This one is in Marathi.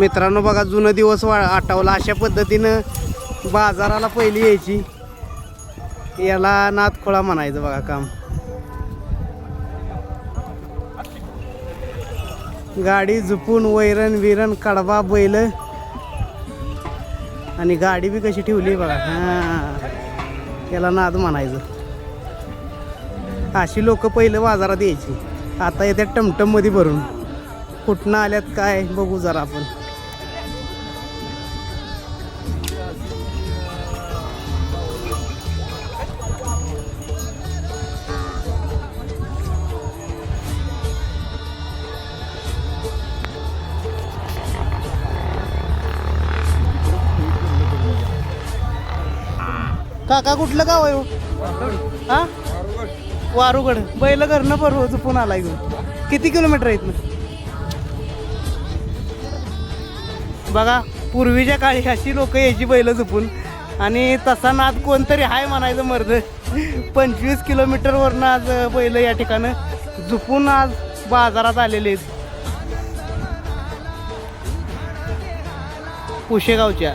मित्रांनो बघा जुनं दिवस आठवला. अशा पद्धतीनं बाजाराला पहिली यायची. याला नादखोळा म्हणायचं बघा काम. गाडी झुपून वैरण विरण कडबा बैल आणि गाडी बी कशी ठेवली बघा. हां याला नाद म्हणायचं. अशी लोक पहिलं बाजारात यायची. आता येत्या टमटम मध्ये भरून. कुठनं आल्यात काय बघू जरा आपण. काका कुठलं गाव आहे हो? हा वारुगड. बैल घरनं बरोबर झुपून आला घेऊन. किती किलोमीटर आहेत ना बघा. पूर्वीच्या काळी अशी लोक यायची बैल झुपून. आणि तसा नाद कोणतरी हाय म्हणायचं मर्द. 25 किलोमीटरवरनं आज बैल या ठिकाणं झुपून आज बाजारात आलेले आहेत पुशेगावच्या.